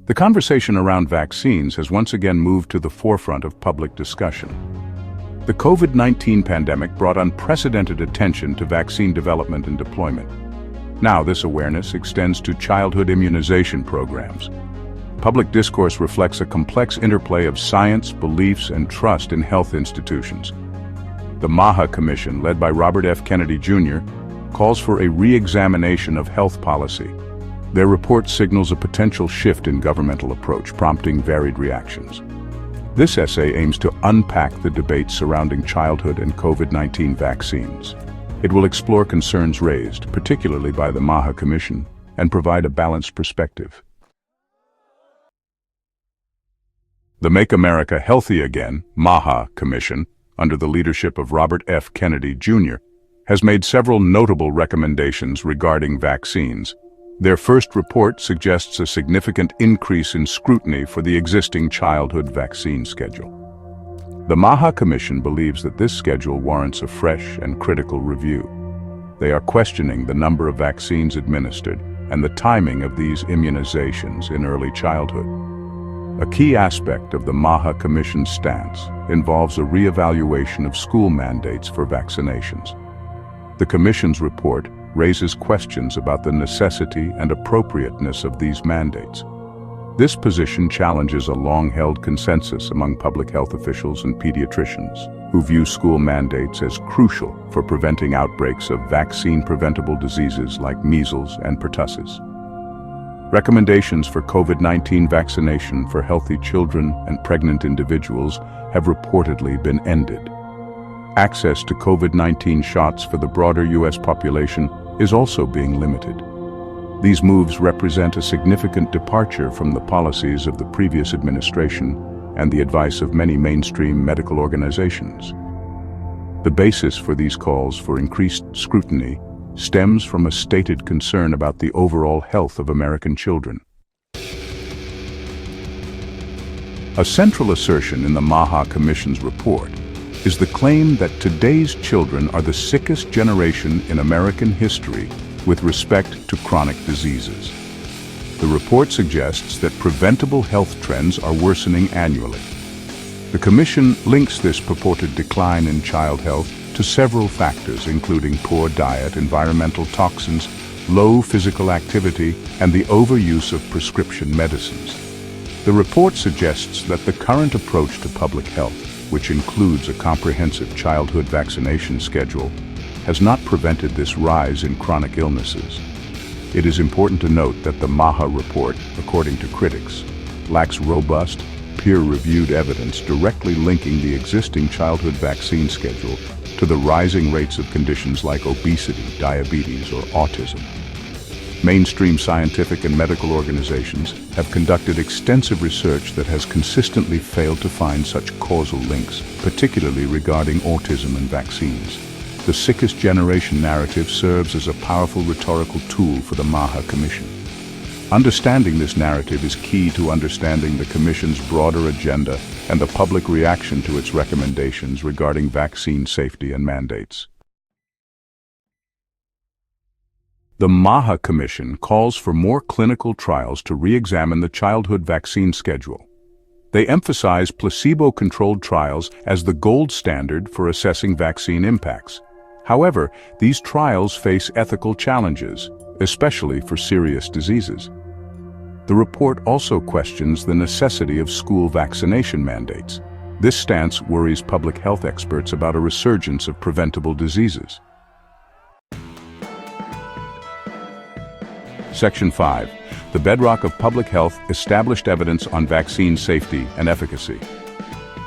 The conversation around vaccines has once again moved to the forefront of public discussion. The COVID-19 pandemic brought unprecedented attention to vaccine development and deployment. Now this awareness extends to childhood immunization programs. Public discourse reflects a complex interplay of science, beliefs, and trust in health institutions. The MAHA Commission, led by Robert F. Kennedy Jr., calls for a re-examination of health policy. Their report signals a potential shift in governmental approach, prompting varied reactions. This essay aims to unpack the debate surrounding childhood and COVID-19 vaccines. It will explore concerns raised, particularly by the MAHA Commission, and provide a balanced perspective. The Make America Healthy Again, MAHA Commission, under the leadership of Robert F. Kennedy Jr., has made several notable recommendations regarding vaccines. Their first report suggests a significant increase in scrutiny for the existing childhood vaccine schedule. The MAHA Commission believes that this schedule warrants a fresh and critical review. They are questioning the number of vaccines administered and the timing of these immunizations in early childhood. A key aspect of the MAHA Commission's stance involves a re-evaluation of school mandates for vaccinations. The Commission's report raises questions about the necessity and appropriateness of these mandates. This position challenges a long-held consensus among public health officials and pediatricians, who view school mandates as crucial for preventing outbreaks of vaccine-preventable diseases like measles and pertussis. Recommendations for COVID-19 vaccination for healthy children and pregnant individuals have reportedly been ended. Access to COVID-19 shots for the broader U.S. population is also being limited. These moves represent a significant departure from the policies of the previous administration and the advice of many mainstream medical organizations. The basis for these calls for increased scrutiny stems from a stated concern about the overall health of American children. A central assertion in the MAHA Commission's report is the claim that today's children are the sickest generation in American history with respect to chronic diseases. The report suggests that preventable health trends are worsening annually. The Commission links this purported decline in child health to several factors, including poor diet, environmental toxins, low physical activity, and the overuse of prescription medicines. The report suggests that the current approach to public health, which includes a comprehensive childhood vaccination schedule, has not prevented this rise in chronic illnesses. It is important to note that the MAHA report, according to critics, lacks robust, peer-reviewed evidence directly linking the existing childhood vaccine schedule to the rising rates of conditions like obesity, diabetes, or autism. Mainstream scientific and medical organizations have conducted extensive research that has consistently failed to find such causal links, particularly regarding autism and vaccines. The sickest generation narrative serves as a powerful rhetorical tool for the MAHA Commission. Understanding this narrative is key to understanding the Commission's broader agenda and the public reaction to its recommendations regarding vaccine safety and mandates. The MAHA Commission calls for more clinical trials to re-examine the childhood vaccine schedule. They emphasize placebo-controlled trials as the gold standard for assessing vaccine impacts. However, these trials face ethical challenges, especially for serious diseases. The report also questions the necessity of school vaccination mandates. This stance worries public health experts about a resurgence of preventable diseases. Section 5. The bedrock of public health: established evidence on vaccine safety and efficacy.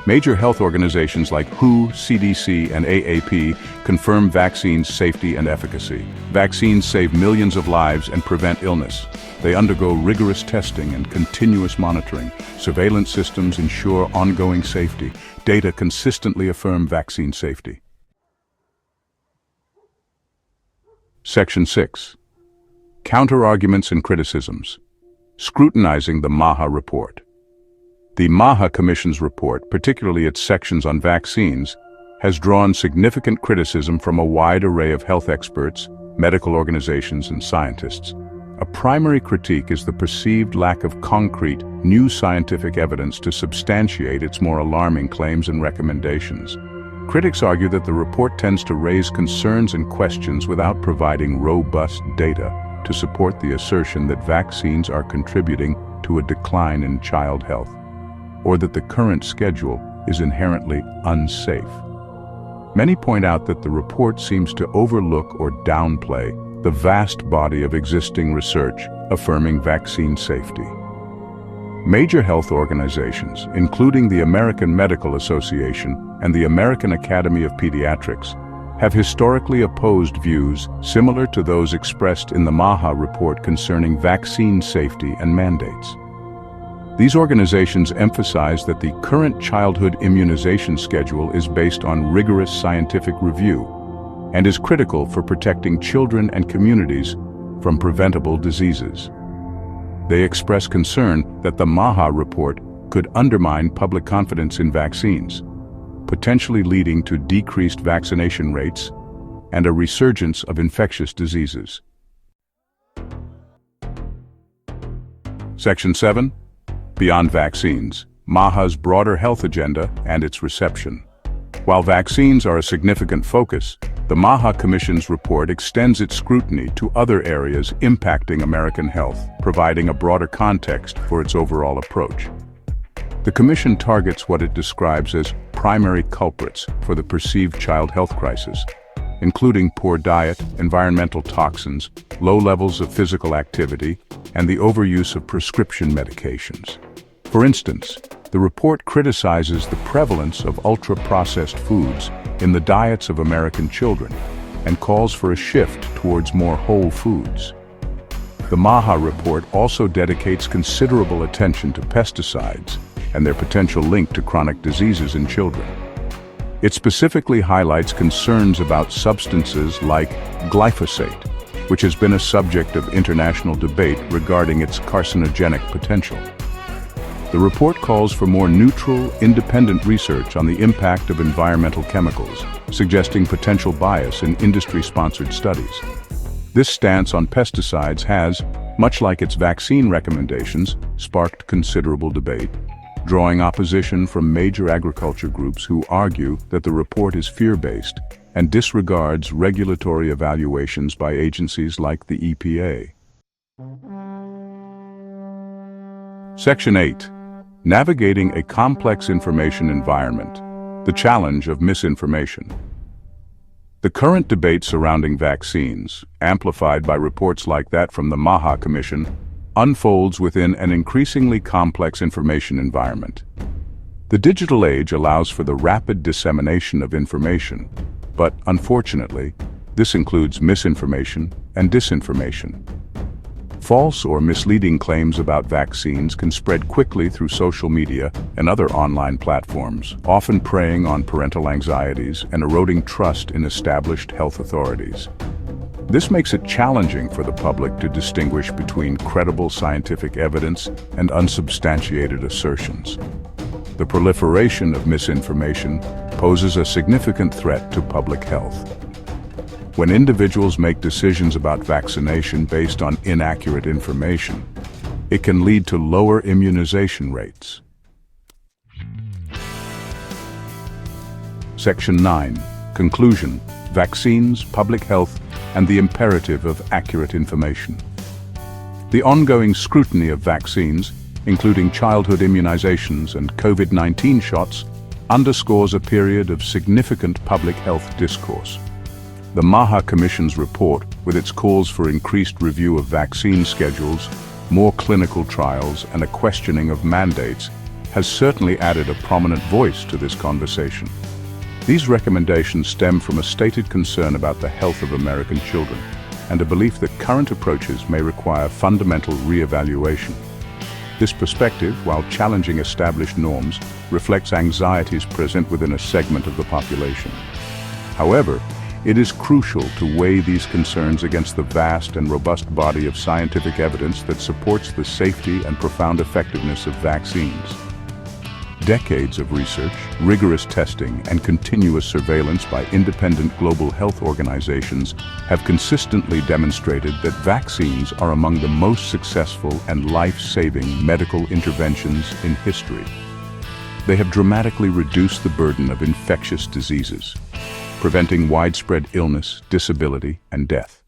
Major health organizations like WHO, CDC, and AAP confirm vaccines' safety and efficacy. Vaccines save millions of lives and prevent illness. They undergo rigorous testing and continuous monitoring. Surveillance systems ensure ongoing safety. Data consistently affirm vaccine safety. Section 6. Counter-arguments and criticisms. Scrutinizing the MAHA report. The MAHA Commission's report, particularly its sections on vaccines, has drawn significant criticism from a wide array of health experts, medical organizations, and scientists. A primary critique is the perceived lack of concrete, new scientific evidence to substantiate its more alarming claims and recommendations. Critics argue that the report tends to raise concerns and questions without providing robust data to support the assertion that vaccines are contributing to a decline in child health, or that the current schedule is inherently unsafe. Many point out that the report seems to overlook or downplay the vast body of existing research affirming vaccine safety. Major health organizations, including the American Medical Association and the American Academy of Pediatrics, have historically opposed views similar to those expressed in the MAHA report concerning vaccine safety and mandates. These organizations emphasize that the current childhood immunization schedule is based on rigorous scientific review and is critical for protecting children and communities from preventable diseases. They express concern that the MAHA report could undermine public confidence in vaccines, potentially leading to decreased vaccination rates and a resurgence of infectious diseases. Section 7. Beyond vaccines, MAHA's broader health agenda and its reception. While vaccines are a significant focus, the MAHA Commission's report extends its scrutiny to other areas impacting American health, providing a broader context for its overall approach. The Commission targets what it describes as primary culprits for the perceived child health crisis, including poor diet, environmental toxins, low levels of physical activity, and the overuse of prescription medications. For instance, the report criticizes the prevalence of ultra-processed foods in the diets of American children and calls for a shift towards more whole foods. The MAHA report also dedicates considerable attention to pesticides and their potential link to chronic diseases in children. It specifically highlights concerns about substances like glyphosate, which has been a subject of international debate regarding its carcinogenic potential. The report calls for more neutral, independent research on the impact of environmental chemicals, suggesting potential bias in industry-sponsored studies. This stance on pesticides has, much like its vaccine recommendations, sparked considerable debate, drawing opposition from major agriculture groups who argue that the report is fear-based and disregards regulatory evaluations by agencies like the EPA. Section 8. Navigating a complex information environment, the challenge of misinformation. The current debate surrounding vaccines, amplified by reports like that from the MAHA Commission, unfolds within an increasingly complex information environment. The digital age allows for the rapid dissemination of information, but unfortunately, this includes misinformation and disinformation. False or misleading claims about vaccines can spread quickly through social media and other online platforms, often preying on parental anxieties and eroding trust in established health authorities. This makes it challenging for the public to distinguish between credible scientific evidence and unsubstantiated assertions. The proliferation of misinformation poses a significant threat to public health. When individuals make decisions about vaccination based on inaccurate information, it can lead to lower immunization rates. Section 9. Conclusion: Vaccines, Public Health, and the Imperative of Accurate Information. The ongoing scrutiny of vaccines, including childhood immunizations and Covid-19 shots, underscores a period of significant public health discourse. The MAHA Commission's report, with its calls for increased review of vaccine schedules, more clinical trials, and a questioning of mandates, has certainly added a prominent voice to this conversation. These recommendations stem from a stated concern about the health of American children and a belief that current approaches may require fundamental re-evaluation. This perspective, while challenging established norms, reflects anxieties present within a segment of the population. However, it is crucial to weigh these concerns against the vast and robust body of scientific evidence that supports the safety and profound effectiveness of vaccines. Decades of research, rigorous testing, and continuous surveillance by independent global health organizations have consistently demonstrated that vaccines are among the most successful and life-saving medical interventions in history. They have dramatically reduced the burden of infectious diseases, preventing widespread illness, disability, and death.